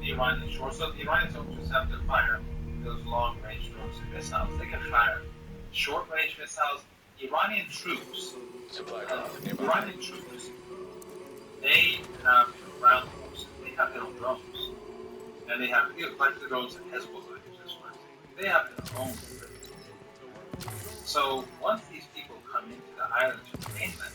the Iranian shore. So the Iranians don't just have to fire those long-range drones and missiles. They can fire short-range missiles. Iranian troops, Supply drop nearby. Iranian troops, they have ground forces. They have their own drones, and they have like the drones that Hezbollah uses. They have their own. So once these people come into the islands from the mainland,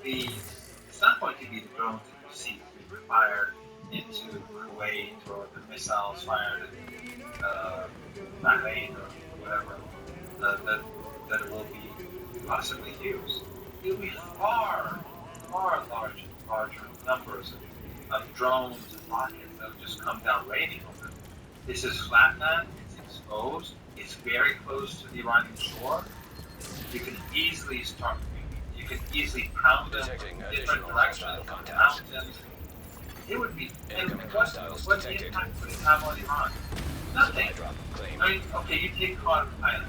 it's not going to be the drones that you see being fired into Kuwait or the missiles fired in Bahrain or whatever that it will be possibly used. It will be far larger numbers of drones and rockets that will just come down raining on them. This is flatland, it's exposed, it's very close to the Iranian shore. You can easily pound them in different directions, mountains. It would be, what impact would it have on Iran? Nothing. I mean, okay, you take Khan Island.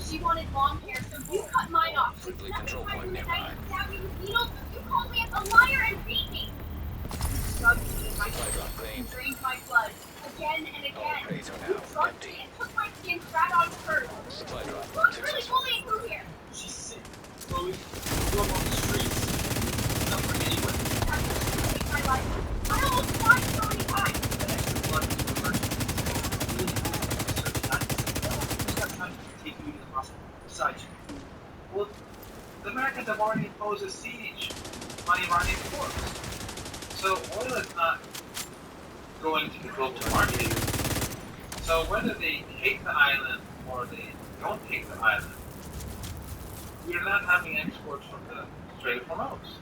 She wanted long hair, so you cut mine off. Quickly control point nearby. You called me a liar and beat me. You drugged me in my skin and drained my blood again and again. You drugged me and took my skin spat on fur. Supply drop. Who's really bullying through here? She's sick. Chloe, go up on the streets. Not for anyone. That's just saved my life. I almost died so many times. The extra blood is the emergency. Who's got time to take you to the hospital? Besides you. Well, the Americans have already imposed a siege on Iranian ports. So oil is not going to the global market. So whether they take the island or they don't take the island, we're not having exports from the Strait of Hormuz.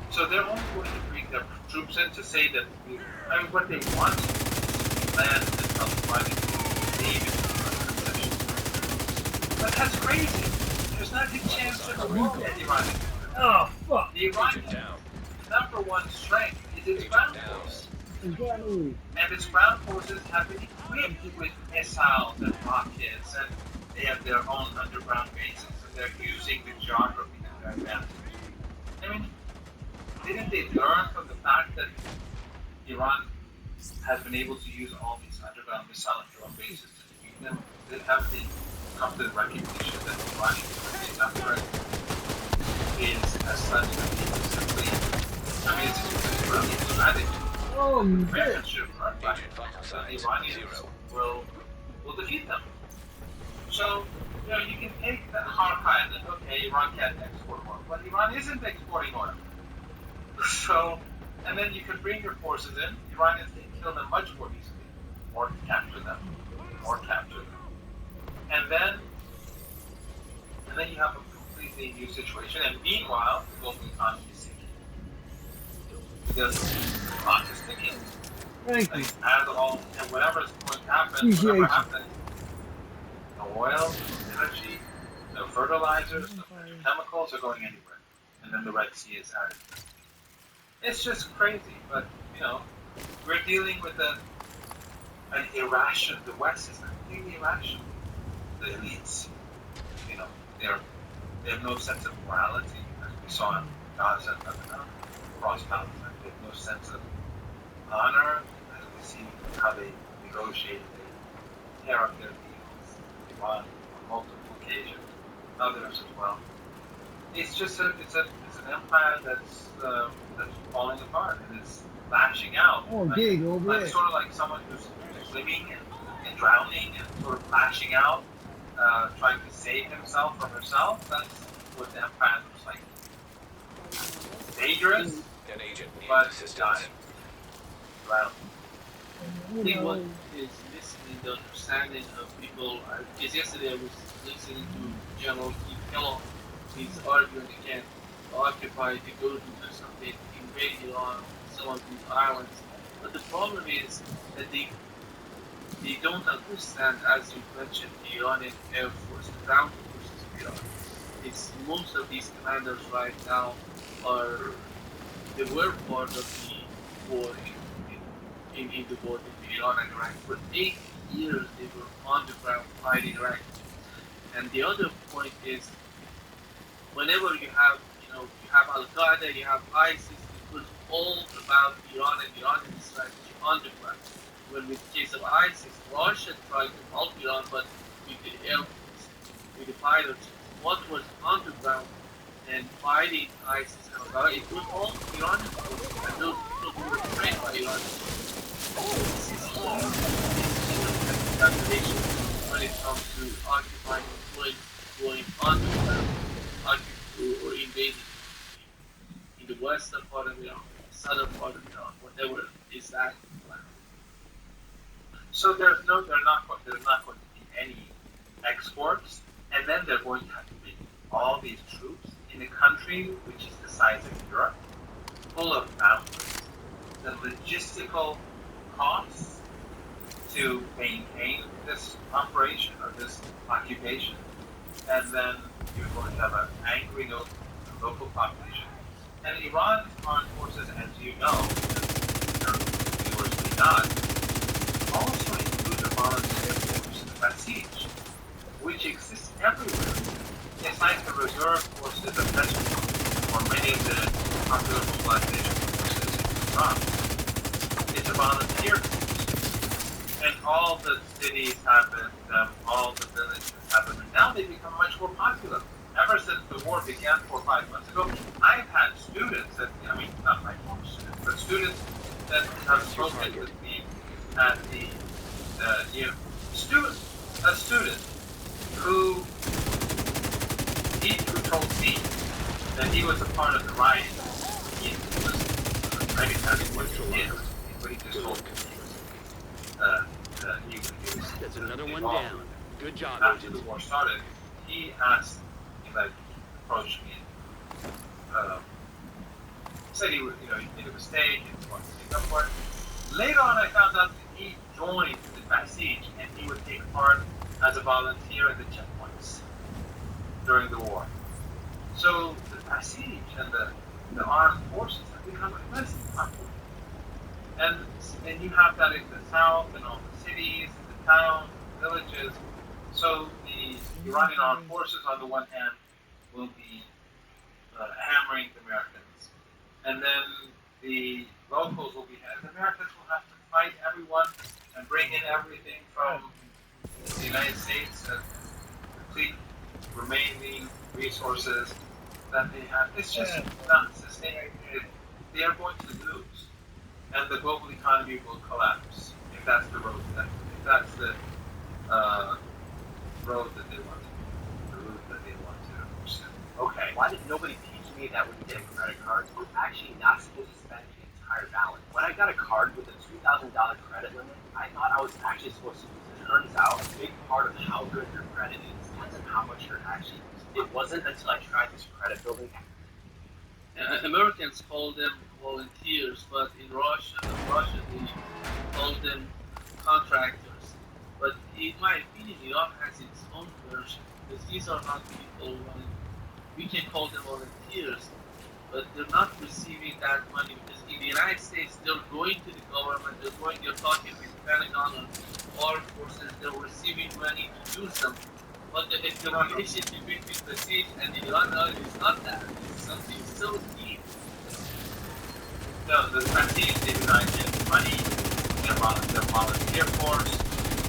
So they're only going to bring their troops in to say that, what they want is land and help Iranian Navy. But that's crazy. There's not a chance in the world that Iranian. Oh, fuck. The Iranian number one strength is its ground force. Exactly. And its ground forces have been equipped with missiles and rockets, and they have their own underground bases, and they're using the geography to their advantage. I mean, didn't they learn from the fact that Iran has been able to use all these underground missile and drone bases to defeat them? Have they come to the recognition that the Iranian effort is as such that people simply, it's really a strategy. Oh, Americans should learn by the Iranians will defeat them. So, you can take the hard island, okay, Iran can't export oil, but Iran isn't exporting oil. So, and then you can bring your forces in, Iranians can kill them much more easily, or capture them. And then you have a completely new situation, and meanwhile, the global economy is sinking. Because the clock is ticking. thank you. As all, and whatever is going to happen, whatever happens, no oil, no energy, no fertilizers, no chemicals are going anywhere. And then the Red Sea is added. It's just crazy, but, we're dealing with an irrational, the West is completely irrational. The elites, they have no sense of morality, as we saw in Gaza and across Palestine. They have no sense of honor, as we see how they negotiated, they tear up their deals, Iran on multiple occasions, others as well. It's just it's an empire that's falling apart and it's lashing out. Oh, dig over there. Sort of like someone who's swimming and drowning and sort of lashing out, trying to save himself or herself. That's what the empire looks like. Dangerous, An agent needs but assistance. dying. Drowned. You I think know, what is missing in the understanding of people, because yesterday I was listening to General Keith Kellogg, he's arguing against occupy the go to do something, invade Iran, some of these islands. But the problem is that they don't understand, as you mentioned, the Iranian Air Force, the ground forces of Iran. It's most of these commanders right now they were part of the war in the war between Iran and Iraq. For 8 years they were on the ground fighting Iraq. And the other point is, whenever you have Al Qaeda, you have ISIS, it was all about Iran and Iranian strategy. underground. When with the case of ISIS, Russia tried to help Iran, but with the air force, with the fighters. What was underground and fighting ISIS and Al-Qaeda, it was all Iranian forces, and those people who were trained by Iran. This is calculation when it comes to occupying going underground, or invading in the western part of Iran, southern part of Iran, whatever is that plan. So they're not going to be any exports, and then they're going to have to bring all these troops in a country which is the size of Europe, full of mountains. The logistical costs to maintain this operation or this occupation, and then you're going to have an angry local population. And Iran's armed forces, as you know, and your viewers may not, also include the volunteer force, the Basij, which exists everywhere. It's like the reserve forces of Petrol, or many of the popular mobilization forces in Iran. It's a volunteer force. And all the cities have them, all the villages have them, and now they become much more popular. Ever since the war began 4 or 5 months ago, I've had students that, not my former students, but students that have spoken with me at the, a student who told me that he was a part of the riot. He was, I mean, that's what he did, but he just told me he was That's another one involved. down. Good job, After Agent. the war started, he asked, approached me, said he would, he made a mistake and wanted to make up for it. Later on, I found out that he joined the Basij and he would take part as a volunteer at the checkpoints during the war. So the Basij and the armed forces have become immensely popular. And you have that in the south and all the cities, the towns, the villages. So the Iranian armed forces, on the one hand, will be hammering the Americans, and then the locals will be. The Americans will have to fight everyone and bring in everything from the United States and complete remaining resources that they have. It's just not sustainable. They are going to lose, and the global economy will collapse if that's the road that road that they want to, the route that they want to pursue. Okay. Why did nobody teach me that when you get a credit card, you're actually not supposed to spend the entire balance? When I got a card with a $2,000 credit limit, I thought I was actually supposed to use it. Turns out, a big part of how good your credit is depends on how much you're actually using. It wasn't until I tried this credit building. Americans call them volunteers, but in Russia they call them contractors. But in my opinion, Iran has its own version, because these are not people we can call them volunteers, but they're not receiving that money, because in the United States they're going to the government, they're talking with the Pentagon and armed forces, they're receiving money to use them. But the communication between the Basij and the Iran is not that. It's something so deep. No, the Basij, they do not get money. Their volunteer force.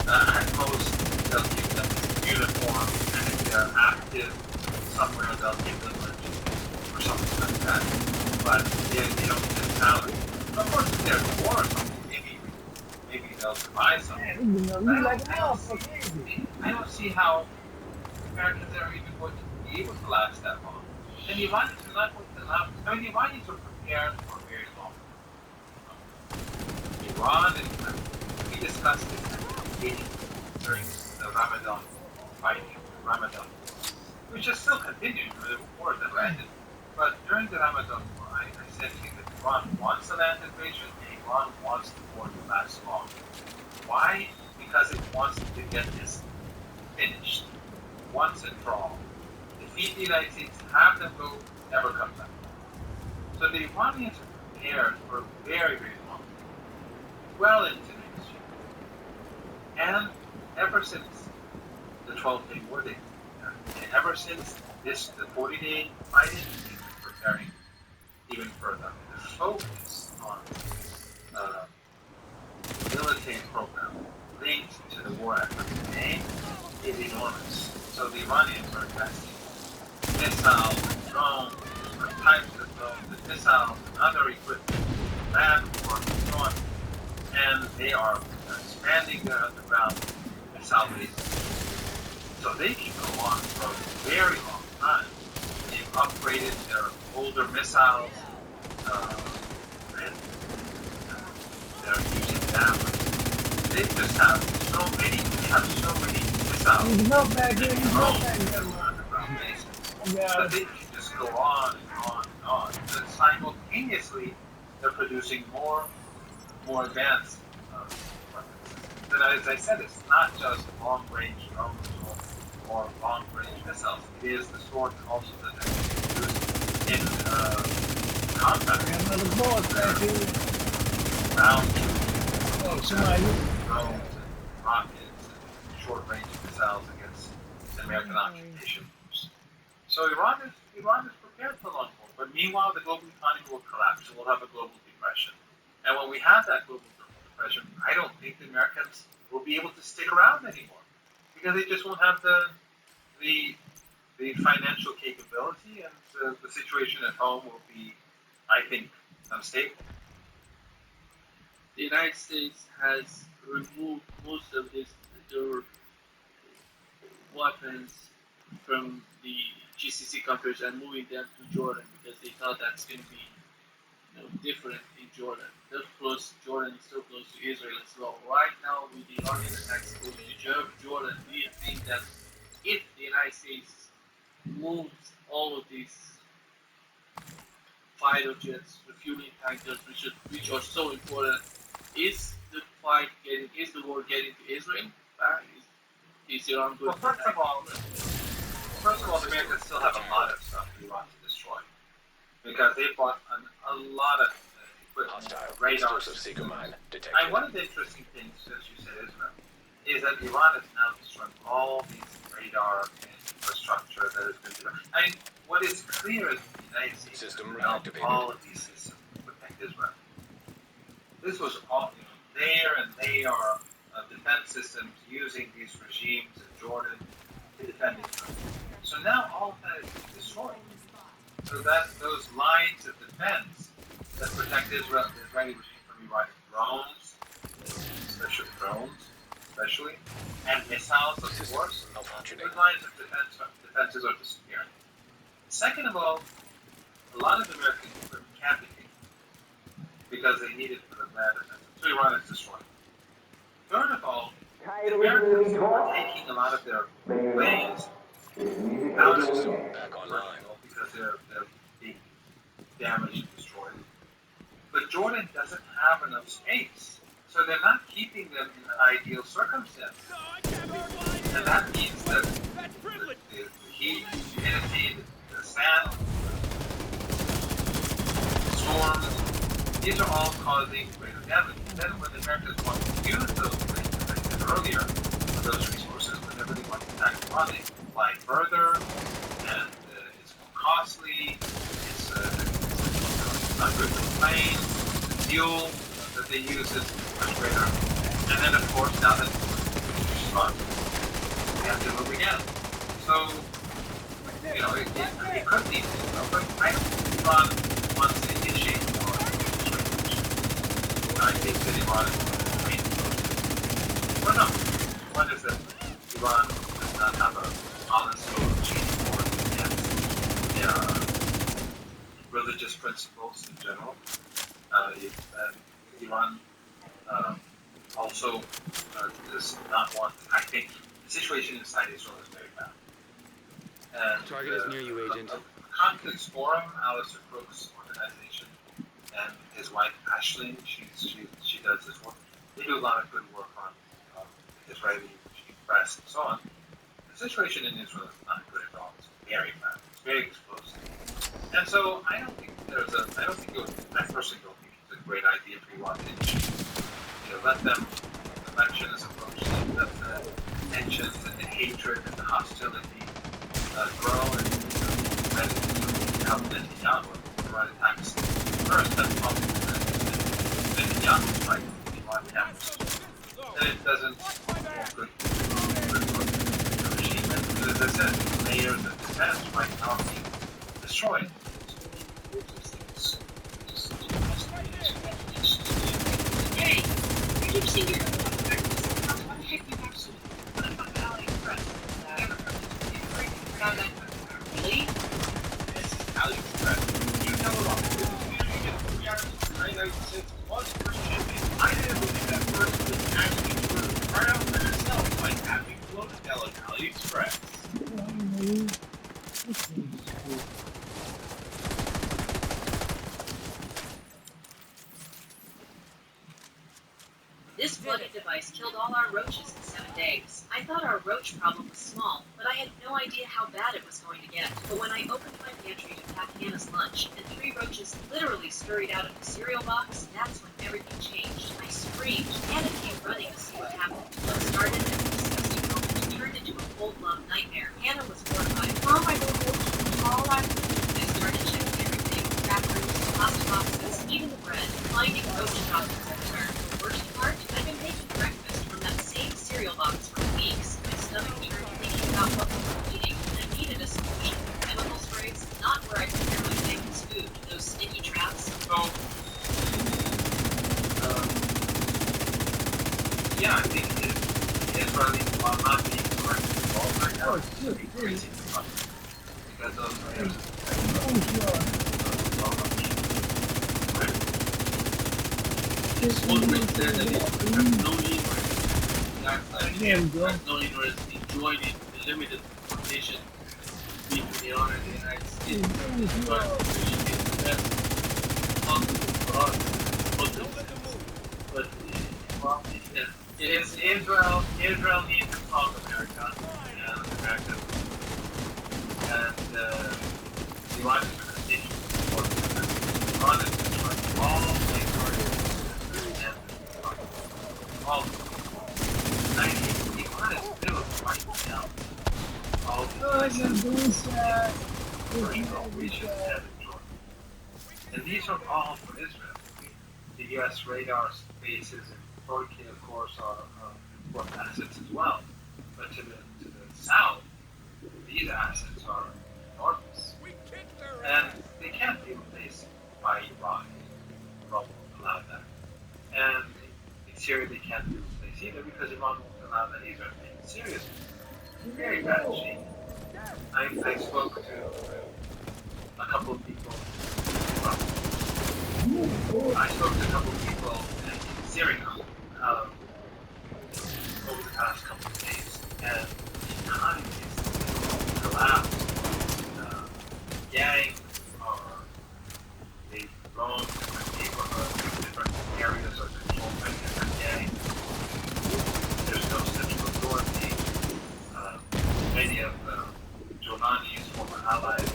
At most, they'll give them uniform, and if they're active somewhere, they'll give them lunch or something like that. But they don't get talent. Of course, if there's a war or something, maybe they'll provide something. I don't see how Americans are even going to be able to last that long. And the Iranians are not going to last. I mean, the Iranians are prepared for a very long time. Iran, and we discussed this during the Ramadan fighting, which is still continuing. The war that ended. But during the Ramadan war, I said that Iran wants a land invasion and Iran wants the war to last long. Why? Because it wants to get this finished once and for all. Defeat the United States, have them go, never come back. So the Iranians are prepared for a very, very long time, well into next year. And ever since the 12-day war, and ever since the 40-day fighting, they've been preparing even further. The focus on military program linked to the war effort today is enormous. So the Iranians are investing missiles, drones, different types of drones, and missiles, and other equipment, land war, and so on. And they are expanding their underground missile bases. So they can go on for a very long time. They've upgraded their older missiles, and they're using them. They just have so many missiles He's not back here. He's not drones back in here. their underground bases. Yeah. But they can just go on and on and on. And simultaneously, they're producing more advanced weapons. But as I said, it's not just long-range drones or long-range missiles. It is the sort also that they can use in combat. I got another boss back here. Ground Oh, somebody. drones and rockets and short-range missiles against the American occupation force. So Iran is prepared for long war. But meanwhile, the global economy will collapse and we'll have a global depression. And when we have that global depression, I don't think the Americans will be able to stick around anymore because they just won't have the financial capability, and the situation at home will be, I think, unstable. The United States has removed most of their weapons from the GCC countries and moving them to Jordan because they thought that's going to be different in Jordan. They're close. Jordan is so close to Israel as well. Right now, with the Iranian attacks going to Jordan, do you think that if the United States moves all of these fighter jets, refueling tankers, which are so important, is the war getting to Israel? Is Iran going Well, first of all, the Americans still have a lot of stuff we want to destroy because they bought a lot of equipment, Hostile radar explosive seeker mine detected. And one of the interesting things, since you said Israel, is that Iran is now destroying all these radar infrastructure that has been developed. I mean, what is clear is the United States System developed reactivated. all of these systems to protect Israel. This was all there, and they are defense systems using these regimes in Jordan to defend Israel. So now all of that is destroyed. So that those lines of defense that protect Israel, the Israeli regime from Iranian drones, especially, and missiles, of course, those lines of defenses are disappearing. Second of all, a lot of American equipment can't be taken because they need it for the land defense. So Iran is destroyed. Third of all, the Americans are taking a lot of their planes out of System back online. because they're being damaged and destroyed. But Jordan doesn't have enough space, so they're not keeping them in an ideal circumstance. And that means that the heat, humidity, the sand, storms, these are all causing greater damage. And then when the Americans want to use those things, as I said earlier, those resources, whenever they want to attack Iran, they fly further, and it's more costly, it's not good for planes, the fuel that they use is much greater. And then, of course, now that it's fun, we have to move again. So, it could be, but I don't think Iran wants to initiate war. I think that Iran is going to wait. Well, no. One is that Iran does not have a policy of changing war against their religious principles in general. Iran also does not want, I think, the situation inside Israel is very bad. And Target is near you, Agent. Conflicts Forum, Alistair Crook's organization, and his wife Ashley, she does this work. They do a lot of good work on Israeli press and so on. The situation in Israel is not good at all. It's very bad. It's very explosive. And so I personally don't think it's a great idea for Iran to initiate. Let them, the election is approaching, let the tensions and the hatred and the hostility grow, and let it help Netanyahu to run attacks first. That's probably Netanyahu's right. He wants have cameras. And it doesn't work good for achievement, because as I said, layers of defense right now are being destroyed. Hey, I keep seeing your what the heck you actually put up on AliExpress? Really? This is AliExpress. You tell it all. You get 3 hours for 99 cents plus free shipping. I didn't believe that first was actually true. Right out for yourself, like having floated down AliExpress. This flooded device killed all our roaches in 7 days. I thought our roach problem was small, but I had no idea how bad it was going to get. But when I opened my pantry to pack Hannah's lunch, and 3 roaches literally scurried out of the cereal box, that's when everything changed. I screamed. Hannah came running to see what happened. What started as a disgusting moment turned into a full-blown nightmare. Hannah was horrified. Mom, I don't know all I I started checking everything, crackers, pasta boxes, even the bread, finding roach droppings everywhere. The worst part? I've been making breakfast from that same cereal box for weeks. My stomach turned thinking about what we were eating, and I needed a solution. Chemical sprays, not where I prepare my family's food. Those sticky traps. So, yeah, I think Israelis, while not being correctly involved right now, is increasing the problem. Because those layers It's always said that it has no interest. Has no interest in joining the limited competition between Iran and the United States. But it's the best possible for us. But well, yeah. Is Israel needs to solve America and America, and Iran is going to continue to support America. Iran is destroying all safeguards and all. Iran is still right now. All the regions have enjoyed. And these are all for Israel. The U.S. radar bases in Turkey, of course, are important assets as well. But to the south, these assets are enormous. And they can't be replaced by Iraq. Iran won't allow that. And in Syria, they can't be replaced either because Iran won't allow that either. In Syria, it's very bad shape. I spoke to a couple of people. I spoke to a couple of people in Syria over the past couple of days, and the economy is collapsed. Gangs they've grown different neighborhoods, different areas are controlled by different gangs. There's no central authority. Many of Jolani's former allies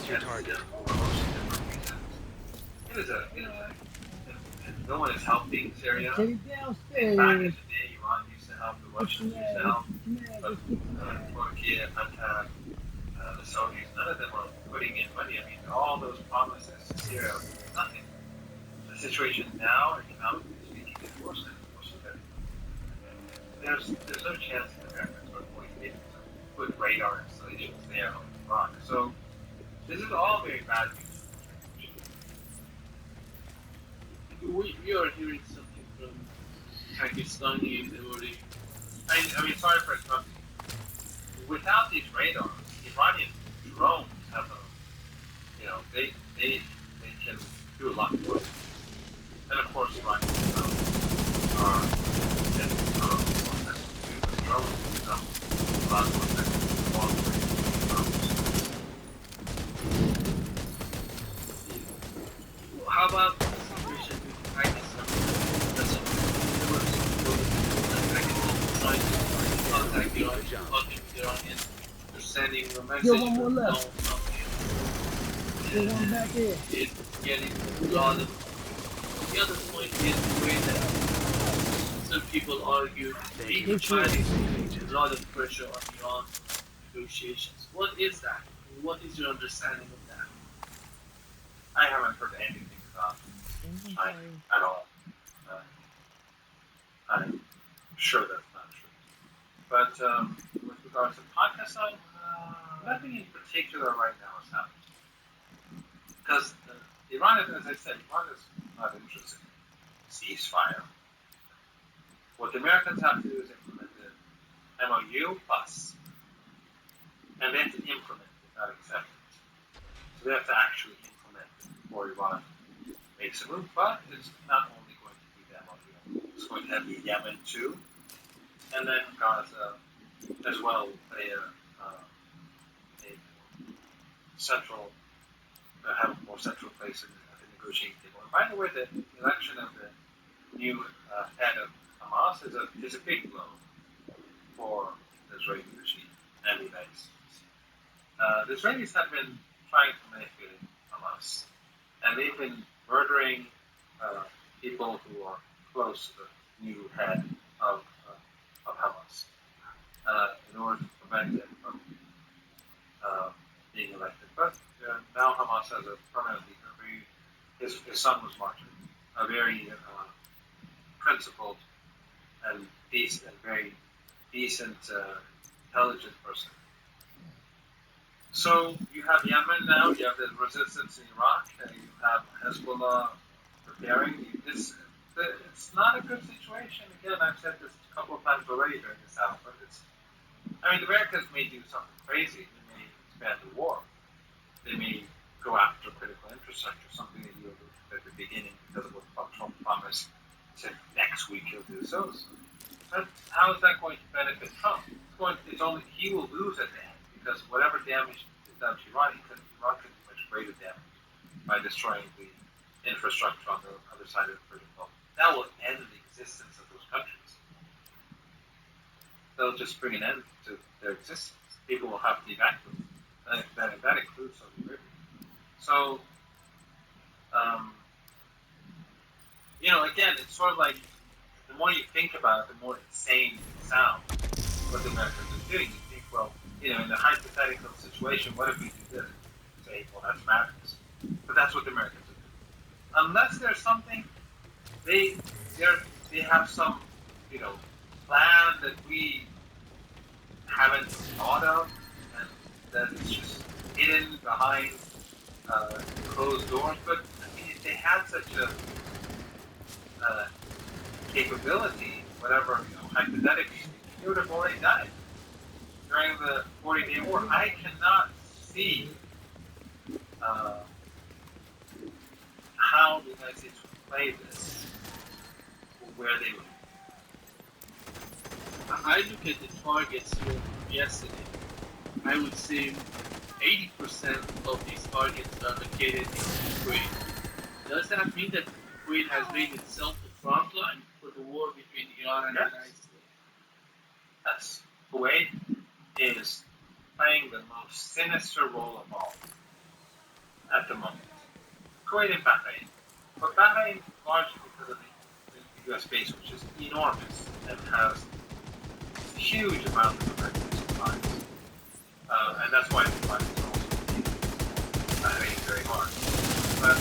are arrested for hosting different reasons. And no one is helping Syria. Back in the day, Iran used to help, the Russians used to help, but Turkey, Qatar, the Saudis, none of them are putting in money. I mean, all those promises to Syria, nothing. The situation now, economically speaking, is worse and worse. There's no chance that Americans are going to be able to put radar installations there on Iraq. So this is all very bad news. We are hearing something from Pakistani authority. I mean, sorry for interrupting. Without these radars, Iranian drones have they can do a lot more. And of course, Iranian drones are getting more effective too. But drones become a lot more effective long-range drones. How about the situation with Pakistan? Trying to contact Iran, talking with Iranians, they're sending a message. Yo, one more left. One back in. It's getting a lot of. The other point is the way that some people argue that China is a lot of pressure on Iran negotiations. What is that? What is your understanding of that? I haven't heard anything about China at all. sure that's not true. But with regards to podcast sound, nothing in particular right now is happening. Because Iran, as I said, Iran is not interested in ceasefire. What the Americans have to do is implement the MOU plus, and they have to implement it, not accept it. So they have to actually implement it before Iran makes a move. But it's not only going to be the MOU; it's going to have the Yemen too, and then Gaza as well will play a central, have a more central place in the negotiating table. And by the way, the election of the new head of Hamas is a big blow for the Israeli regime and the United States. The Israelis have been trying to manipulate Hamas, and they've been murdering people who are close to the new head of Hamas in order to prevent him from being elected. But now Hamas has a permanent leader. His son was martyred, a very principled and decent, very decent, intelligent person. So you have Yemen now, you have the resistance in Iraq, you have Hezbollah preparing. It's not a good situation. Again, I've said this a couple of times already during this hour, but the Americans may do something crazy. They may expand the war. They may go after critical infrastructure, something that you alluded at the beginning because of what Trump promised. Said next week he'll do so. But how is that going to benefit Trump? He will lose at the end because whatever damage is done to Iran, Iran can do much greater damage by destroying the infrastructure on the other side of the Persian Gulf. That will end the existence of those countries. They'll just bring an end to their existence. People will have to evacuate. That includes Saudi Arabia. So, again, it's sort of like the more you think about it, the more insane it sounds what the Americans are doing. You think, well, in a hypothetical situation, what if we do this? You say, well, that's madness. But that's what the Americans are doing. Unless there's something, they have some, plan that we haven't thought of, and that it's just hidden behind closed doors. But if they had such a capability, whatever, hypothetically, they would have already done it during the 40-day war. I cannot see how the United States would play this, where they would. I look at the targets from yesterday. I would say 80% of these targets are located in Kuwait. Does that mean that Kuwait has made itself the front line for the war between Iran and the United States? Yes. Kuwait is playing the most sinister role of all at the moment. Kuwait and Bahrain. But Bahrain, largely because of the U.S. base, which is enormous and has a huge amount of emergency supplies. And that's why the supplies are also Bahrain very hard. But,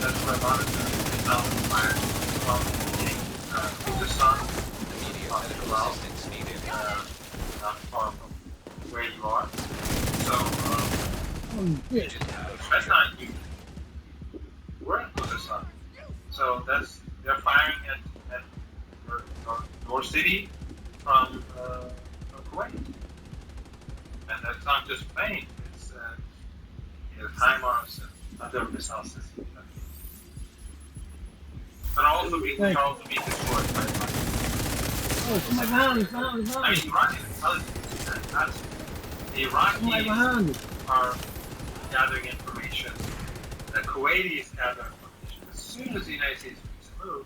that's where a lot of the development plans from Kurdistan, as well, not far from where you are. So, that's not you. We're in Kurdistan. So they're firing at your city from Kuwait. And that's not just planes, it's HIMARS and other missile systems. But also being destroyed by the my behind, behind. Iranian intelligence, the Iraqis are gathering information, the Kuwaitis gather information. As soon as the United States makes a move,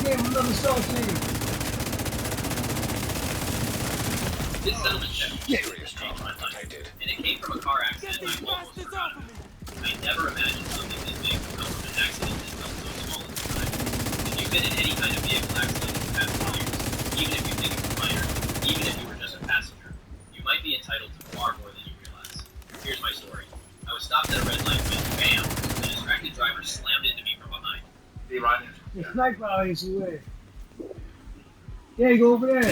Give him another salty. This settlement check Serious trauma detected. and it came from a car accident I almost forgot about. I never imagined something this big would come from an accident that felt so small at the time. If you've been in any kind of vehicle accident in the past 2 years, even if you think it was minor, even if you were entitled to far more than you realize. Here's my story. I was stopped at a red light when, bam, a distracted driver slammed into me from behind. The Iranians. The sniper out is away. Yeah, you go over there.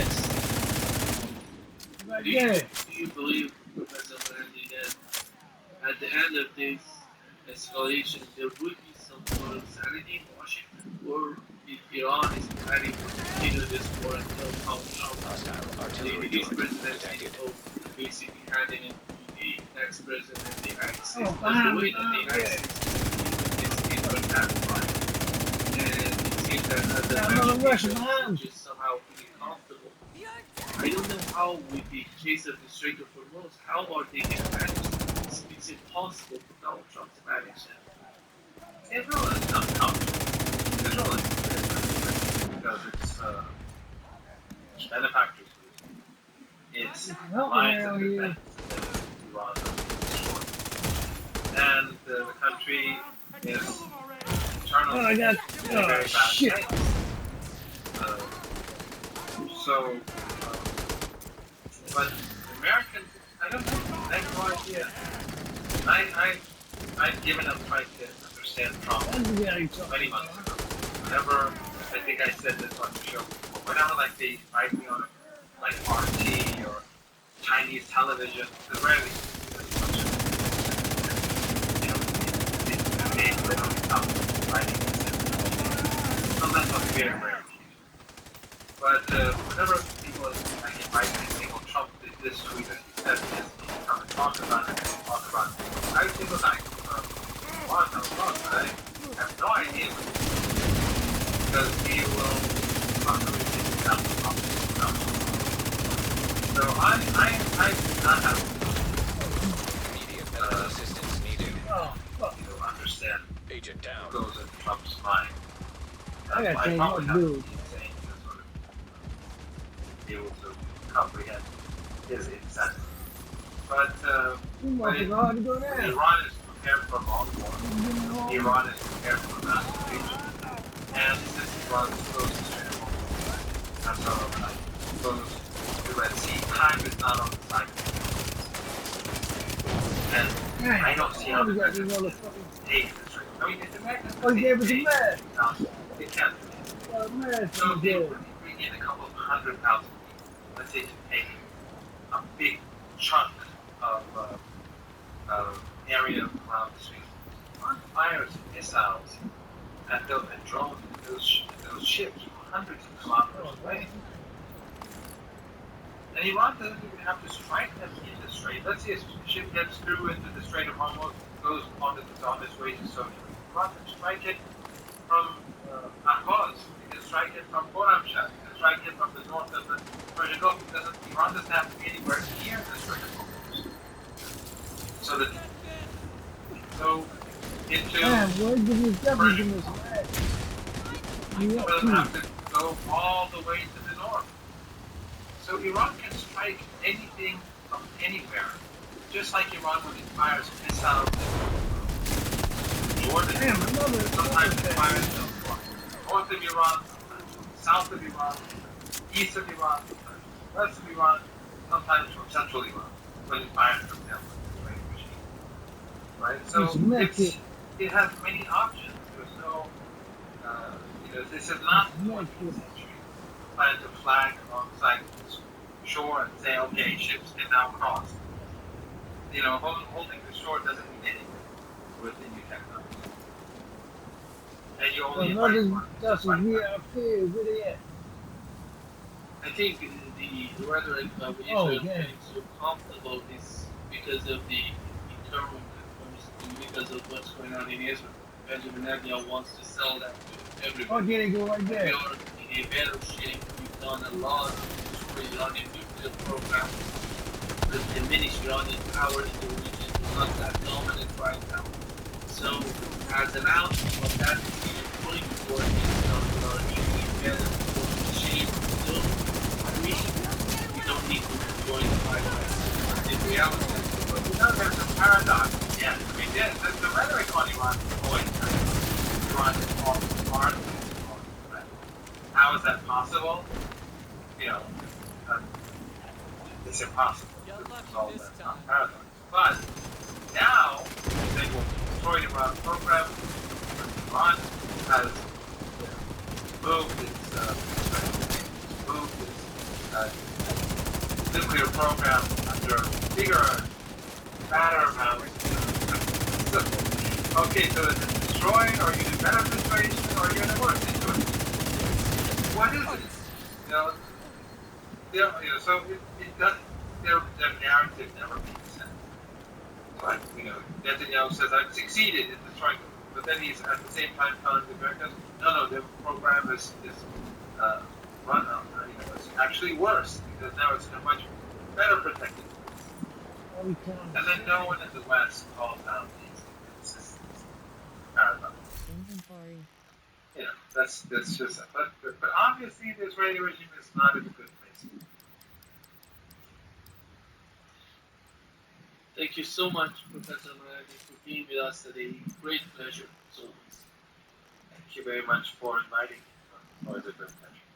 Right there. Do you believe, Professor Landy, that at the end of this escalation there would be some sort of sanity in Washington? Or if Iran is planning to continue this war until Donald Trump, the presidency, basically handing it to the next president of the United States? That's the way that the United States is organized. And it seems that the Russian just somehow feeling comfortable. I don't know how, with the case of the Strait of Hormuz, how are they going to manage this? It's impossible for Donald Trump to manage that. Israel is not comfortable. Israel is because it's manufacturers. It's lines of defense that Iran destroyed. And the country is internally Oh, I got. in a very Oh, bad shit. state. So, but Americans, I don't know, I have no idea. I've given up trying to understand Trump many months ago. Whenever, I think I said this on the show before, whenever like they invite me on like RT or Chinese television, because rarely they literally stop writing this. Unless on very rare. But whenever people like invite me and say, well, Trump did this tweet and he said this, and come and talk about it, every single night. I have no idea what it is. Because he will constantly take down the problem. So I do not have Immediate medical assistance needed. to understand Agent down. what goes in Trump's mind. I gotta I change probably my have to mood. be insane to sort of be able to comprehend his incentive. But You want to go hard to go down. Iran is prepared for a long war. Iran is prepared for a massive invasion. And since Iran is close to Strait of Hormuz, that's all like close to the Red Sea, time is not on the side of the And I don't see how the Americans take the Strait. I mean, if the Americans Oh, you gave it to Matt. they can't. Oh, man, So so they good. would bring in a couple of 100,000 people. Let's say to take a big chunk of area around the street. On fires and missiles and drones and those ships hundreds of kilometers away. And Iran doesn't even have to strike them in the strait. Let's say a ship gets through into the Strait of Hormuz, goes on its way to Sochi. Iran can strike it from Ahvaz. You can strike it from Khorramshahr. You can strike it from the north of the Persian Gulf. Iran doesn't have to be anywhere near the Strait of Hormuz. So into Man, where did you definitely give this man? You it want doesn't to. have to go all the way to the north. So Iran can strike anything from anywhere, just like Iran when it fires missiles in Jordan. Damn, another. Sometimes it fires north of Iran, south of Iran, east of Iran, west of Iran, sometimes from central Iran, when it fires from them with the machine. Right? So it has many options. There's no, this is not the 20th century. Plan to flag alongside the shore and say, okay, ships can now cross. Holding the shore doesn't mean anything with the new technology. And you only Another doesn't hear up here. Where they at? I think the rhetoric of Israel getting so comfortable is because of the internal because of what's going on in Israel. Benjamin Netanyahu wants to sell that to everybody. Oh, there they go right there. We are in a better shape. We've done a lot for the Iranian nuclear program. The diminished Iranian power in the region is not that dominant right now. So, as an outcome of that decision, pulling forward we are in a better shape still. We don't need to join the fight. In reality, there's a paradox. Yeah, I mean, the rhetoric on Iran is always Iran is falling apart. How is that possible? it's impossible to resolve that paradox. But now they will destroy the Iran program. Iran has moved its nuclear program under bigger, fatter amounts. Okay, so is it destroyed, or are you in a better situation, or are you in a worse situation? What is it? So it does. Their narrative never makes sense. Like, Netanyahu says, "I've succeeded in destroying them," but then he's at the same time telling the Americans, "No, their program is it's actually worse because now it's in a much better protected place." And then no one in the West calls out these inconsistencies, paradoxes. That's just it. But obviously the Israeli regime is not in a good place. Thank you so much, Professor Maraghi, for being with us today. Great pleasure, as always. Thank you very much for inviting me. It's always a great pleasure.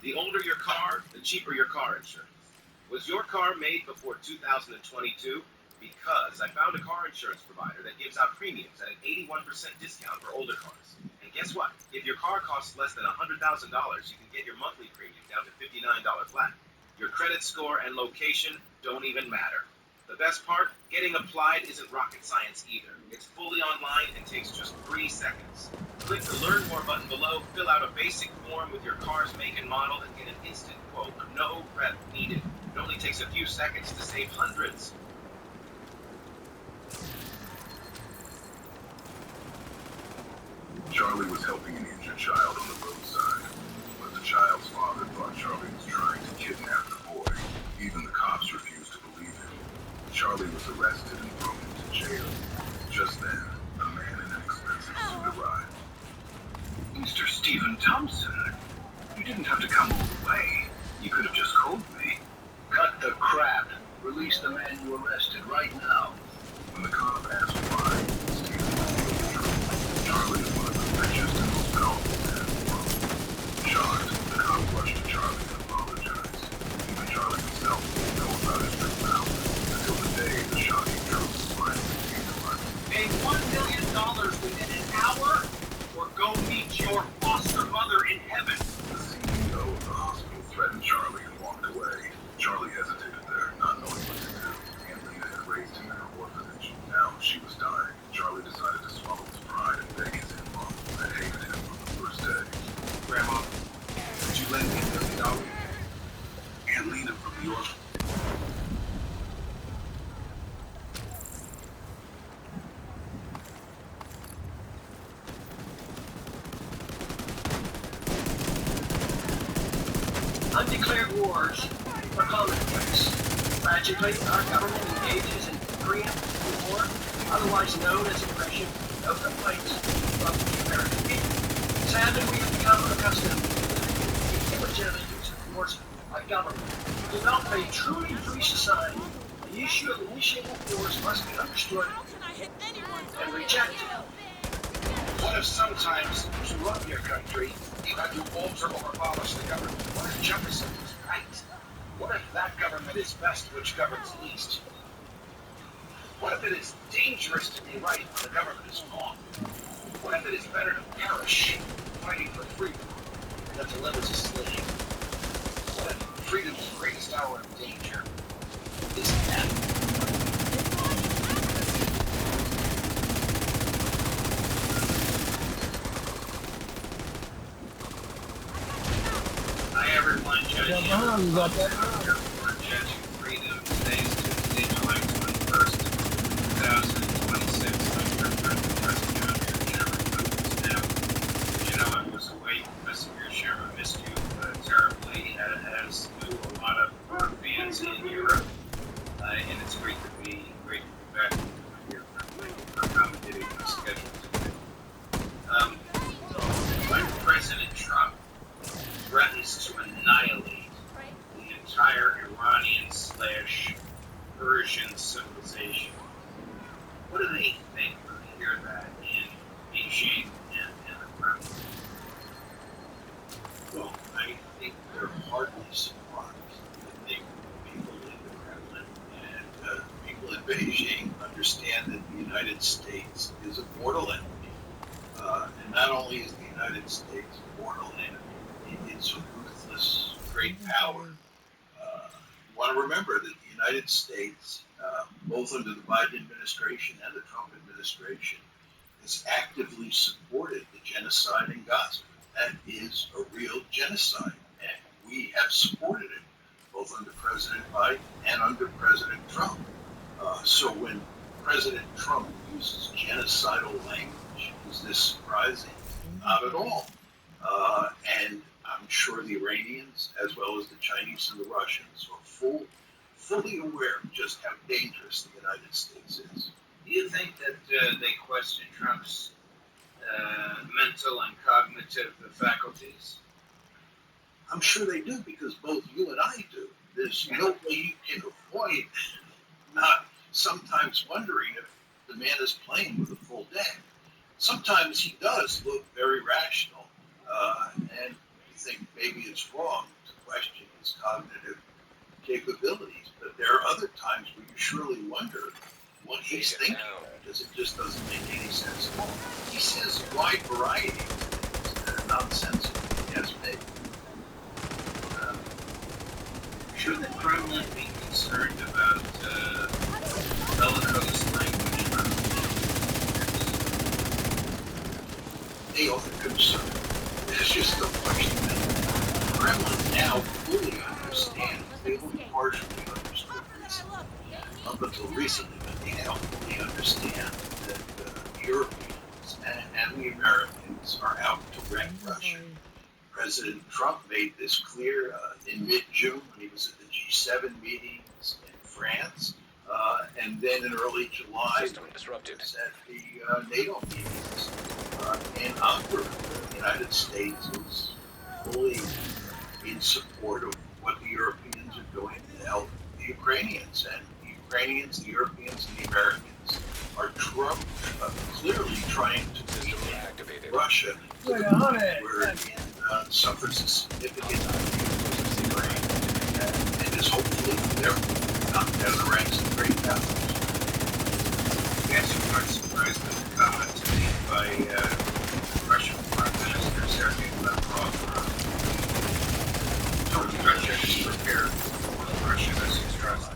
The older your car, the cheaper your car insurance. Was your car made before 2022? Because I found a car insurance provider that gives out premiums at an 81% discount for older cars. And guess what? If your car costs less than $100,000, you can get your monthly premium down to $59 flat. Your credit score and location don't even matter. The best part? Getting applied isn't rocket science either. It's fully online and takes just 3 seconds. Click the Learn More button below, fill out a basic form with your car's make and model, and get an instant quote. No prep needed. It only takes a few seconds to save hundreds. Charlie was helping an injured child on the roadside, but the child's father thought Charlie was trying to kidnap the boy. Even the cops refused to believe him. Charlie was arrested and thrown into jail. Just then, a man in an expensive suit arrived. Mr. Stephen Thompson, you didn't have to come all the way. You could have just called me. Cut the crap. Release the man you arrested right now. When the cop asked why, Stephen told the truth. Charlie is one of the richest and most powerful men in the world. Shocked, the cop rushed to Charlie and apologized. Even Charlie himself didn't know about his true power until the day the shocking truth finally came to light. Pay $1 million within an hour, or go meet your foster mother in heaven. The CEO of the hospital threatened Charlie and walked away. Charlie hesitated there, not knowing what to do. Aunt Lena had raised him in her orphanage. Now she was dying. Charlie decided to swallow his pride and beg his in-law, that hated him from the first day. Grandma, could you lend me $1 million? Aunt Lena from the orphanage. Undeclared wars are commonplace. Tragically, our government engages in preemptive war, otherwise known as aggression. No complaints from the American people. Sadly, we have become accustomed to the illegitimate use of force by government. To develop a truly free society, the issue of initiating force must be understood and rejected. What if sometimes, to run your country, you have to alter or abolish the government? What if Jefferson was right? What if that government is best which governs least? What if it is dangerous to be right when the government is wrong? What if it is better to perish fighting for freedom than to live as a slave? What if freedom's greatest hour of danger is death? Everyone judging freedom today's Tuesday, July 21st, 2026. I'm your friend, Professor Chairman now. You know, I was away from Mr. Chairman, missed you terribly, as do a lot of our fans in Europe. And it's great to be back here for accommodating the schedule today. When President Trump threatens to annihilate the entire United States is a mortal enemy. And not only is the United States a mortal enemy, it's a ruthless great power. You want to remember that the United States, both under the Biden administration and the Trump administration, has actively supported the genocide in Gaza. That is a real genocide, and we have supported it, both under President Biden and under President Trump. So when President Trump uses genocidal language, is this surprising? Not at all. And I'm sure the Iranians, as well as the Chinese and the Russians, are fully aware of just how dangerous the United States is. Do you think that they question Trump's mental and cognitive faculties? I'm sure they do, because both you and I do. There's no way you can avoid not sometimes wondering if the man is playing with a full deck. Sometimes he does look very rational, and you think maybe it's wrong to question his cognitive capabilities. But there are other times where you surely wonder what he's thinking, because it just doesn't make any sense at all. He says a wide variety of things that are nonsensical. Yes, maybe. Should the Kremlin be concerned about bellicose language? They are concerned. There's just no question that the Kremlin now fully understands. They only partially understood recently. Up until recently, but they now fully understand that the Europeans and the Americans are out to wreck Russia. President Trump made this clear in mid-June when he was at the G7 meetings in France, and then in early July when he was at the NATO meetings in Hungary. The United States is fully in support of what the Europeans are doing to help the Ukrainians. And the Ukrainians, the Europeans, and the Americans are clearly trying to defeat Russia, where it suffers a significant defeat and is hopefully therefore knocked out of the ranks of great powers. Yes, I'm not surprised at the comment made by Russian Foreign Minister Sergei Lavrov. Russia is prepared for Russia doesn't trust.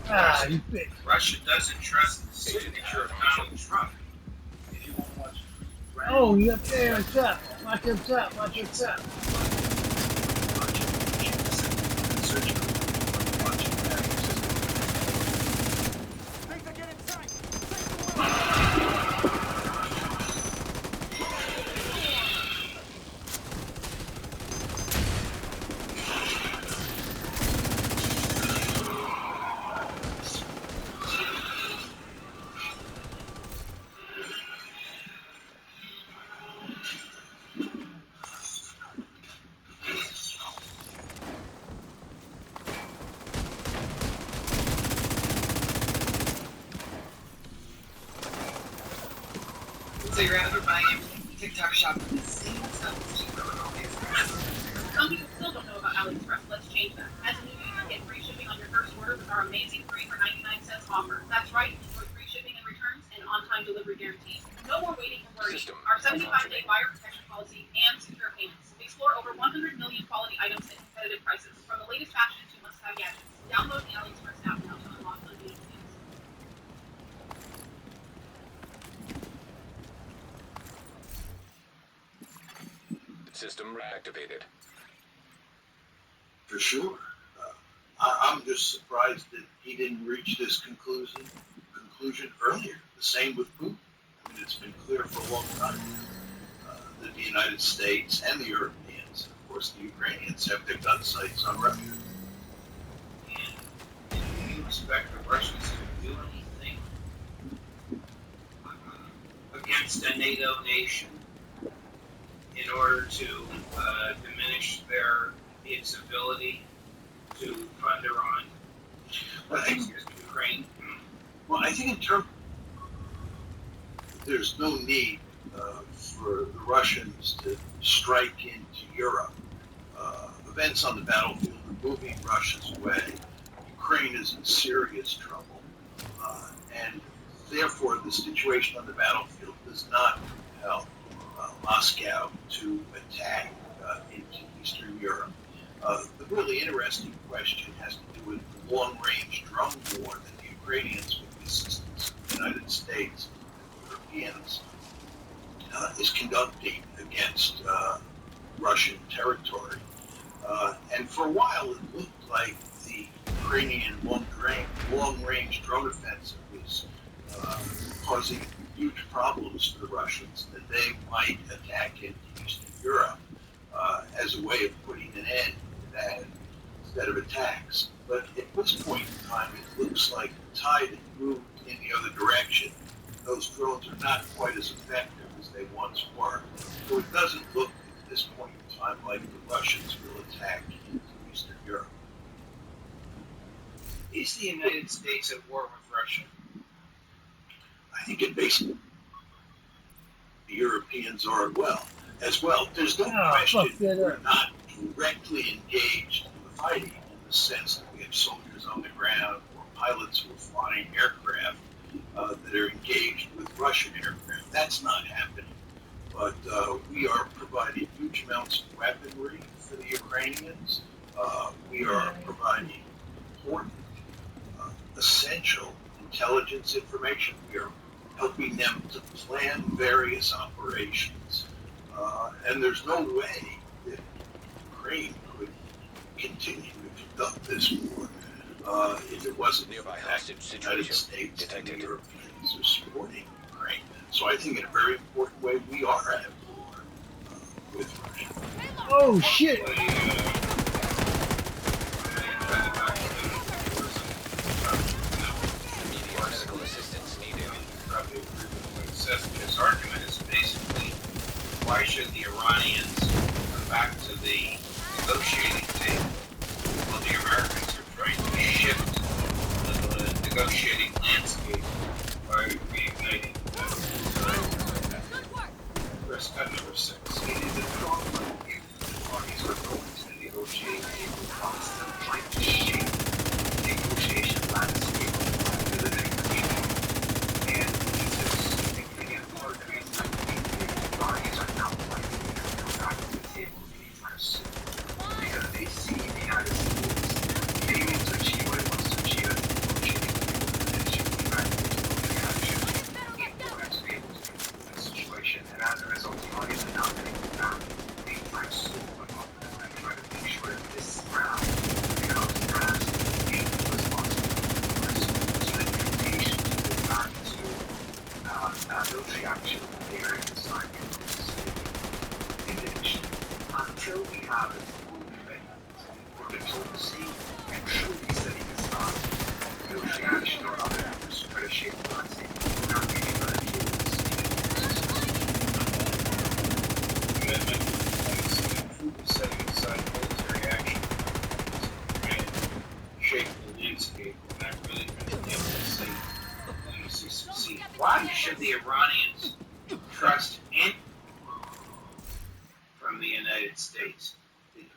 Russia doesn't trust the signature of Donald Trump. If you want to watch Oh, you up there on top. Watch up top. Watch up top. So you're out here buying everything from TikTok shop with the same stuff as cheaper on all these Some people still don't know about AliExpress. Let's change that. As a new user, get free shipping on your first order with our amazing 3 for 99 cents offer. That's right, enjoy free shipping and returns and on-time delivery guarantee. No more waiting or worrying. Our 75-day buyer protection policy and secure payments. Explore over 100 million quality items at competitive prices, from the latest fashion to must-have gadgets. Download the AliExpress app now to unlock unlimited deals. System reactivated. For sure. I'm just surprised that he didn't reach this conclusion earlier. The same with Putin. I mean, it's been clear for a long time that the United States and the Europeans, and of course the Ukrainians, have their gun sights on Russia. Do you expect the Russians to do anything against a NATO nation in order to diminish its ability to fund Iran? Ukraine? Well, I think in terms, there's no need for the Russians to strike into Europe. Events on the battlefield are moving Russia's way. Ukraine is in serious trouble, and therefore, the situation on the battlefield does not compel Moscow to attack into Eastern Europe. The really interesting question has to do with the long-range drone war that the Ukrainians, with the assistance of the United States and the Europeans, is conducting against Russian territory. And for a while, it looked like the Ukrainian long-range drone offensive was causing huge problems for the Russians, that they might attack into Eastern Europe as a way of putting an end to that instead of attacks. But at this point in time, it looks like the tide has moved in the other direction. Those drones are not quite as effective as they once were. So it doesn't look at this point in time like the Russians will attack into Eastern Europe. Is the United States at war with Russia? I think it basically the Europeans are as well. There's no question we're not directly engaged in the fighting in the sense that we have soldiers on the ground or pilots who are flying aircraft that are engaged with Russian aircraft. That's not happening. But we are providing huge amounts of weaponry for the Ukrainians. We are providing important, essential intelligence information. We are helping them to plan various operations. And there's no way that Ukraine could continue to conduct this war if it wasn't for the fact that the United States and the Europeans are supporting Ukraine. So I think in a very important way we are at war with Russia. Oh shit! Medical assistance needed. Probably agree with what it says. His argument is basically, why should the Iranians come back to the negotiating table while the Americans are trying to shift the negotiating landscape by reigniting press cut number 6. It is a strong point of view that the parties are going to the negotiating table while still trying to shape the negotiation landscape to the next meeting. And this is significant part of the reason I think the parties are not likely to come back to the table anytime soon. Because they see the United States aiming to achieve what it wants to achieve at the negotiating table and achieve the United States action in order to be able to improve the situation. And as a result, the parties are not going to come back anytime soon. But I'm trying to make sure that this round becomes as painful as possible for us, so that the temptation to go back to military action when they are inside becomes diminished until we have a full commitment for diplomacy and truly setting aside military action or other efforts to try to shape the landscape. We're not really going to deal with this Commitment is truly setting aside military action and shape the landscape. We're not really going to be able to see diplomacy succeed. Why should the Iranians trust any from the United States?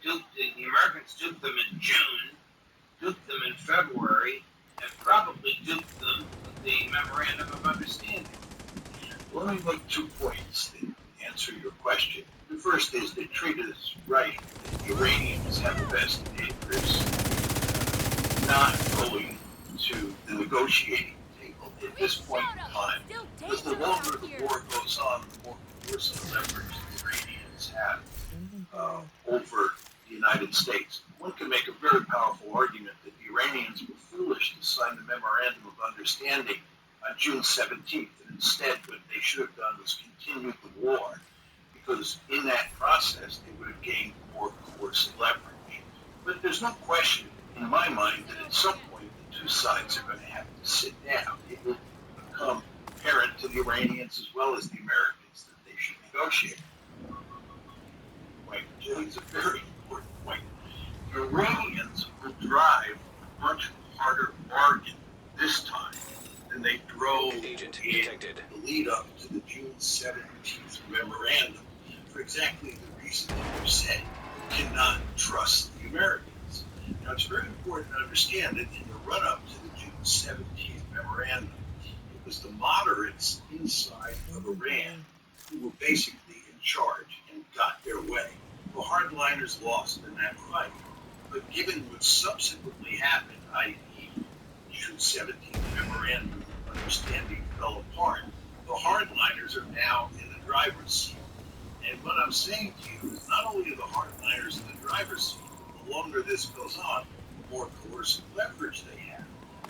The Americans duped them in June, duped them in February, and probably duped them with the Memorandum of Understanding. Well, let me make 2 points that answer your question. The first is they treated us right. The Iranians have a vested interest not going to the negotiating table at this point in time. Because the longer the war goes on, the more coercive leverage the Iranians have over the United States. One can make a very powerful argument that the Iranians were foolish to sign the Memorandum of Understanding on June 17th, and instead what they should have done was continued the war, because in that process they would have gained more coercive leverage. But there's no question in my mind that at some point the two sides are going to have to sit down. It will become apparent to the Iranians as well as the Americans that they should negotiate. It's a very important point. The Iranians will drive a much harder bargain this time than they drove in the lead up to the June 17th memorandum for exactly the reason that you said. You cannot trust the Americans. Now, it's very important to understand that in the run-up to the June 17th memorandum, it was the moderates inside of Iran who were basically in charge and got their way. The hardliners lost in that fight. But given what subsequently happened, i.e., June 17th memorandum of understanding fell apart, the hardliners are now in the driver's seat. And what I'm saying to you is not only are the hardliners in the driver's seat, but the longer this goes on, the more coercive leverage they have.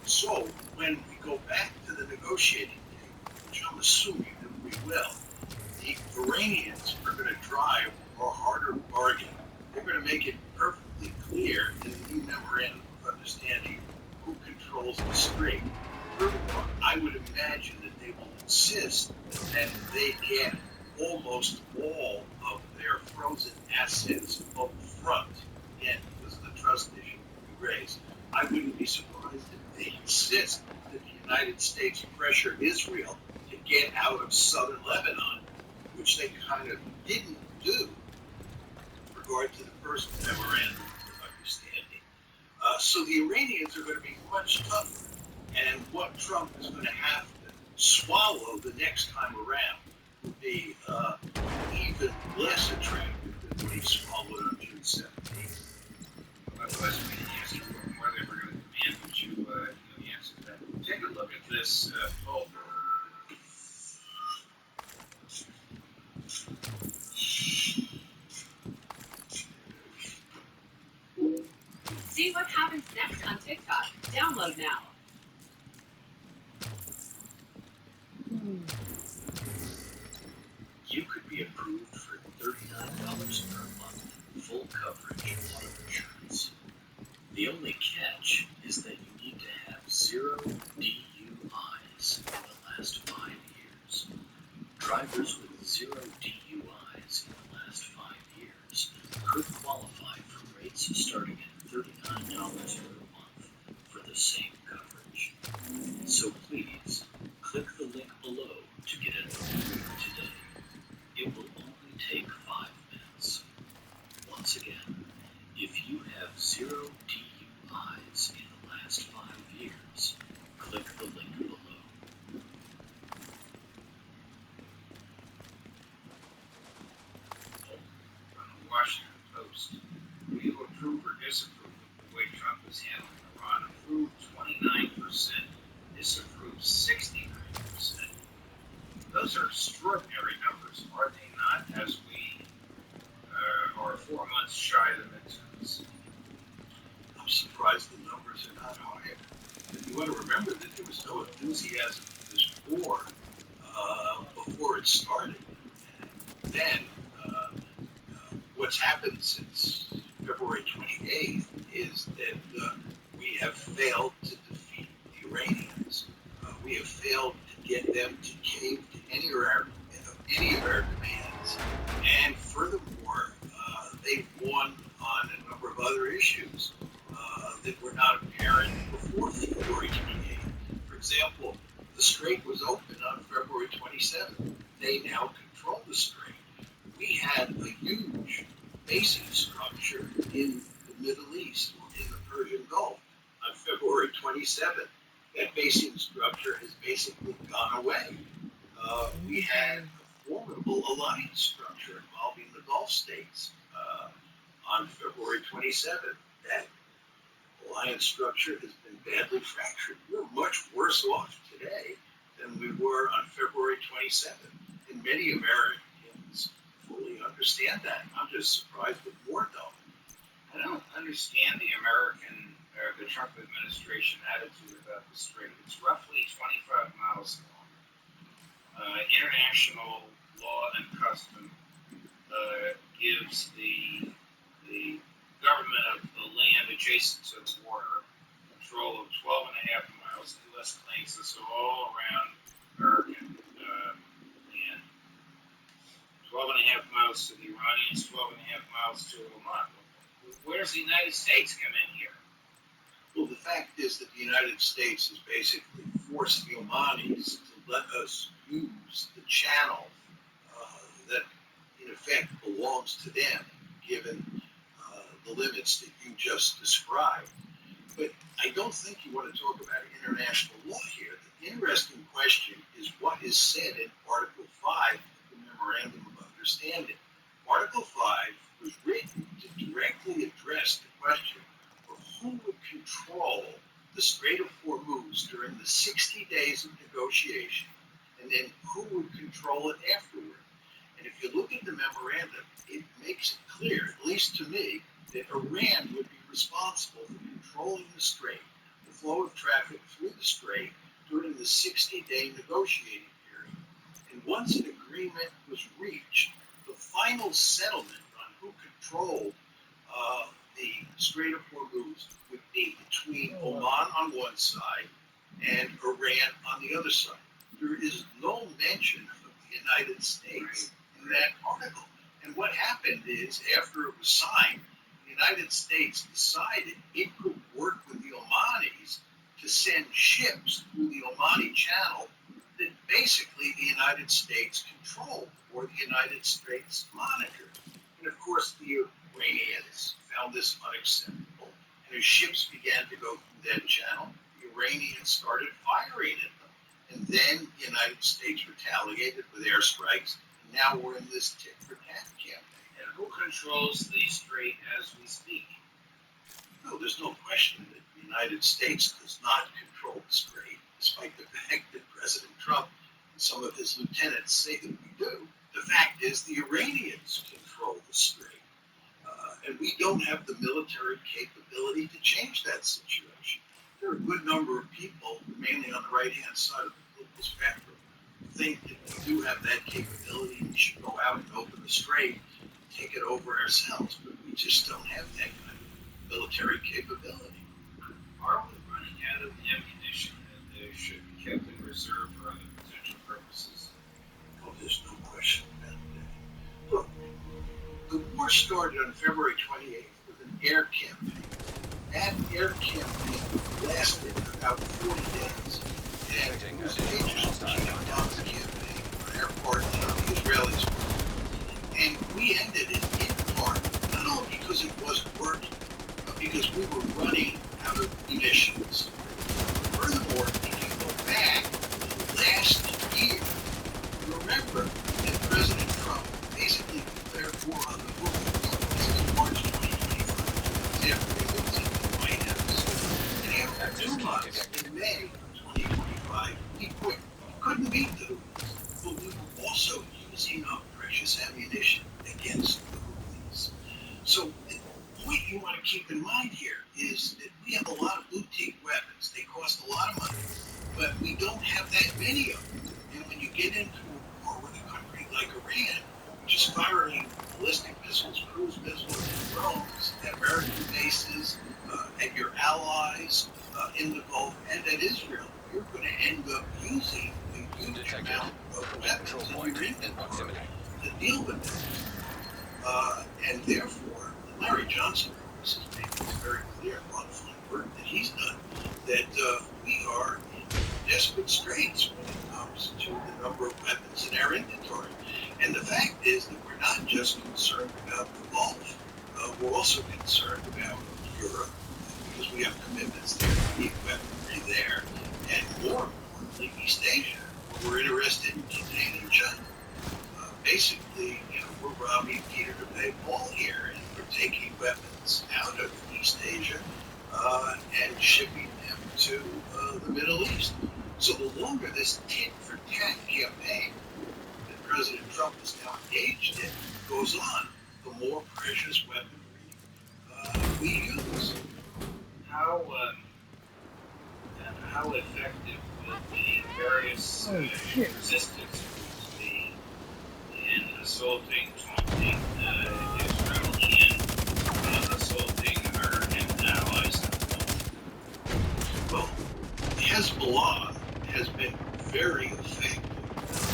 So when we go back to the negotiating table, which I'm assuming that we will, the Iranians are going to drive a harder bargain. They're going to make it perfectly clear in the new memorandum of understanding who controls the strait. Furthermore, I would imagine that they will insist that they get almost all of their frozen assets up front, again, because of the trust issue we raised. I wouldn't be surprised if they insist that the United States pressure Israel to get out of southern Lebanon, which they kind of didn't do with regard to the first memorandum of understanding. So the Iranians are going to be much tougher. And what Trump is going to have to swallow the next time around will be even less attractive than what he swallowed on June 17th. My question being answered whether we're going to demand that you know the answer to that. Take a look at this poll. See what happens next on TikTok. Download now. You could be approved for $39 per month, full coverage auto insurance. The only catch is that you need to have 0 DUIs in the last 5 years. Drivers with 0 DUIs in the last 5 years could qualify for rates starting at $39 per month for the same coverage. So please, click the link below to get it approved today. It will only take 5 minutes. Once again, if you have 0 DUIs in the last 5 years, click the link below. From the Washington Post, will you approve or disapprove of the way Trump is handling Iran? Approved 29%, disapproved 69%. Those are extraordinary numbers, are they not? As we are 4 months shy of the midterms. I'm surprised the numbers are not higher. But you want to remember that there was no enthusiasm for this war before it started. And then what's happened since February 28th is that we have failed to defeat the Iranians. We have failed to get them to cave to any of our demands. And furthermore, they've won on a number of other issues that were not apparent before February 28th. For example, the strait was open on February 27th. They now control the strait. We had a huge basing structure in the Middle East, in the Persian Gulf, on February 27th. That basing structure has basically gone away. We had a formidable alliance structure involving the Gulf states on February 27th. That alliance structure has been badly fractured. We're much worse off today than we were on February 27th. And many Americans fully understand that. I'm just surprised that more don't. I don't understand the Trump administration attitude about the strait. It's roughly 25 miles long. International law and custom gives the government of the land adjacent to the water control of 12 and a half miles. The U.S. claims this all around American land. 12 and a half miles to the Iranians, 12 and a half miles to Oman. Where does the United States come in here? Well, the fact is that the United States has basically forced the Omanis to let us use the channel that, in effect, belongs to them, given the limits that you just described. But I don't think you want to talk about international law here. The interesting question is what is said in Article 5 of the Memorandum of Understanding. Article 5 was written to directly address the question of who would control the Strait of Hormuz during the 60 days of negotiation, and then who would control it afterward. And if you look at the memorandum, it makes it clear, at least to me, that Iran would be responsible for controlling the strait, the flow of traffic through the strait during the 60-day negotiating period. And once an agreement was reached, the final settlement on who controlled the Strait of Hormuz would be between Oman on one side and Iran on the other side. There is no mention of the United States in that article. And what happened is, after it was signed, the United States decided it could work with the Omanis to send ships through the Omani Channel that basically the United States controlled, or the United States monitored. And of course, the Iranians found this unacceptable, and as ships began to go through that channel, the Iranians started firing at them. And then the United States retaliated with airstrikes, and now we're in this tit-for-tat campaign. And who controls the strait as we speak? No, there's no question that the United States does not control the strait, despite the fact that President Trump and some of his lieutenants say that we do. The fact is the Iranians control the strait. And we don't have the military capability to change that situation. There are a good number of people, mainly on the right-hand side of the political spectrum, who think that we do have that capability and we should go out and open the strait and take it over ourselves. But we just don't have that kind of military capability. Are we running out of ammunition that they should be kept in reserve for other potential purposes? Oh, there's no question about that. Look, the war started on February 28th with an air campaign. That air campaign lasted about 40 days. And it was a dangerous campaign on our part and on the Israelis' part. And we ended it in part, not only because it wasn't working, but because we were running out of munitions. Furthermore, if you go back to last year, you remember that President Trump basically declared war on the world. This is March 2025. After he was in the White House. And after 2 months, in May 2025, he quit. He couldn't beat the Houthis, but we were also using up precious ammunition against the Houthis. So the point you want to keep in mind here is that we have a lot of boutique weapons. They cost a lot of money, but we don't have that many of them. And when you get into a war with a country like Iran, which is firing ballistic missiles, cruise missiles, and drones at American bases, at your allies in the Gulf, and at Israel, you're going to end up using a huge amount of weapons in your inventory to deal with that. And therefore, Larry Johnson has made it very clear on the work that he's done that we are in desperate straits when it comes to the number of weapons in our inventory. And the fact is that we're not just concerned about the Gulf, we're also concerned about Europe, because we have commitments there to keep weaponry there, and more importantly, East Asia, where we're interested in containing China. Basically, we're robbing Peter to pay Paul here, and we're taking weapons out of East Asia and shipping them to the Middle East. So the longer this tit-for-tat campaign that President Trump is now engaged in goes on, the more precious weaponry we use. How effective will the various resistance groups be in assaulting, taunting Israel and assaulting our allies? Well, Hezbollah has been very effective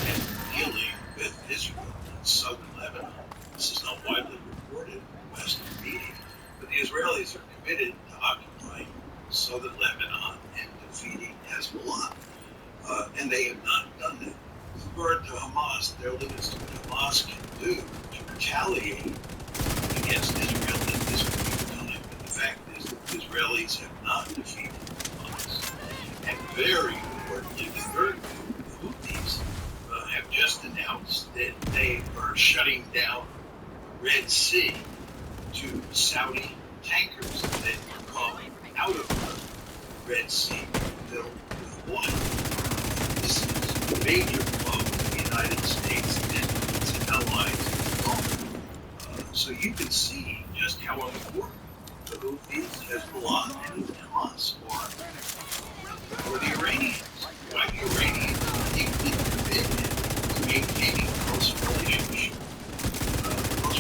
in dealing with Israel in southern Lebanon. This is not widely reported in the Western media, but the Israelis are committed to occupying southern Lebanon and defeating Hezbollah. And they have not done that. With regard to Hamas, there are limits to what Hamas can do to retaliate against Israel at this point in time. But the fact is that Israel Israelis have not defeated Hamas. And very importantly, the third group, the Houthis, have just announced that they are shutting down the Red Sea to Saudi tankers that come out of the Red Sea filled with oil. This is a major blow to the United States and its allies in the Gulf. So you can see just how important the Houthis, Hezbollah, and Hamas are for the Iranians. Why the Iranians are deeply committed to maintaining close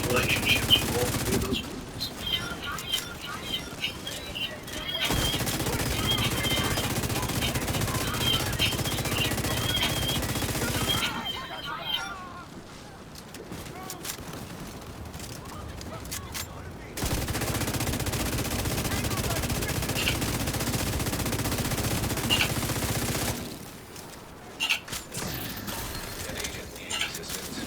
relationships with all three of those groups. An agent needs assistance.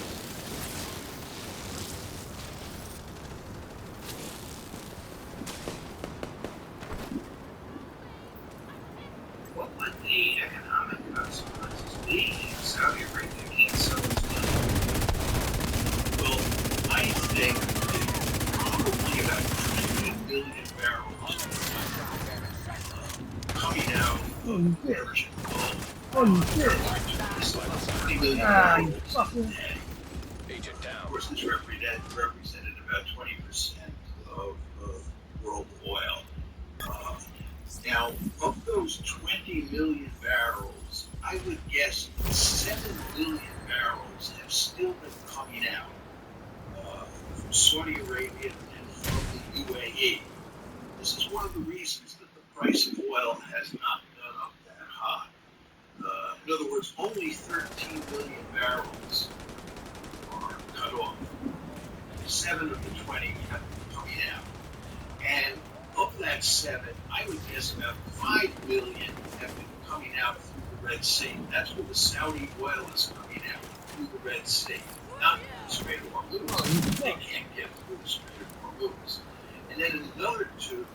What would the economic consequences be if Saudi Arabia can't sell its oil? Well, I think that probably about 20 million barrels coming out of the Persian Gulf. Holy shit. It's like 20 million Ah, you barrels a fucking. day. Agent Of down. course, this represented about 20% of world oil. Uh, Now, of those 20 million barrels, I would guess 7 million barrels have still been coming out from Saudi Arabia and from the UAE. This is one of the reasons that the price of oil has not gone up that high. In other words, only 13 million barrels are cut off. 7 of the 20 have been coming out. And of that 7, I would guess about 5 million have been coming out through the Red Sea. That's where the Saudi oil is coming out, through the Red Sea, not the Strait of Hormuz. They can't get through the Strait of Hormuz. And then another 2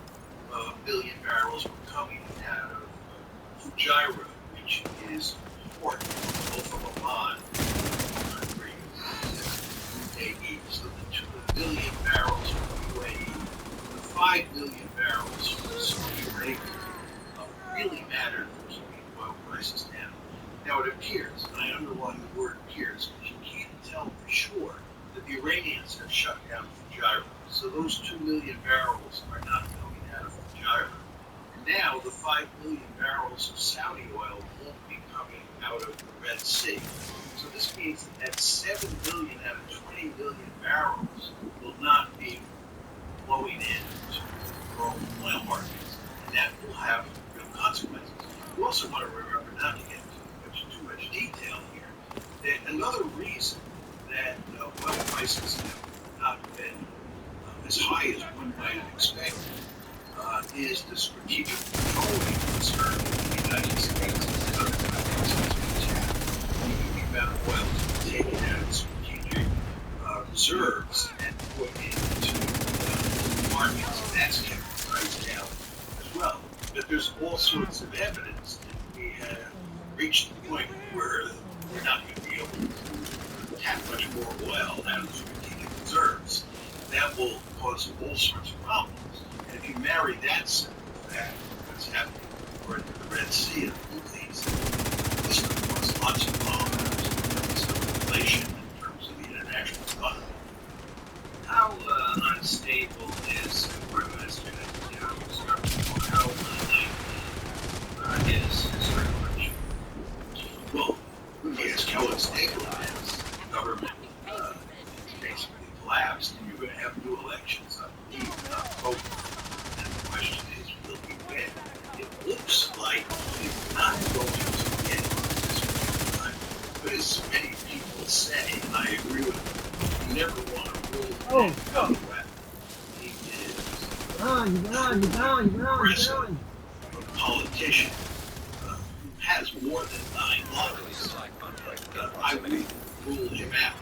million barrels were coming out of Fujairah, which is a port Gulf of Oman, country, UAE. So the 2 million barrels from UAE, the 5 million barrels from Saudi Arabia really mattered for keeping oil prices down. Now it appears, and I underline the word appears, because you can't tell for sure, that the Iranians have shut down Fujairah. So those 2 million barrels are not coming out of Fujairah. And now the 5 million barrels of Saudi oil won't be coming out of the Red Sea. So this means that 7 million out of 20 million barrels will not be flowing into the world oil markets. And that will have real consequences. You also want to remember, not to get too much detail here, that another reason that oil prices have not been as high as one might have expected is the strategic petroleum reserve of the United States and other countries have. The amount of oil to be taken out of strategic reserves and put into markets, and that's kept the price down as well. But there's all sorts of evidence that we have reached the point where we're not going to be able to tap much more oil out of strategic reserves. That will cause all sorts of problems. And if you marry that simple fact, what's happening toward the Red Sea and the Houthis, this could cause lots of problems in terms of inflation, in terms of the international economy. How unstable is crude as how unlikely is regulation? Well, when you ask how unstable it is, the government basically collapsed, and you're going to have new elections, I believe, in October. And the question is, will we win? It looks like we're not going to win this time. But as many people say, and I agree with them, you never want to rule Oh, out wet. He is aggressive, a politician who has more than 9 lives. I would rule him out.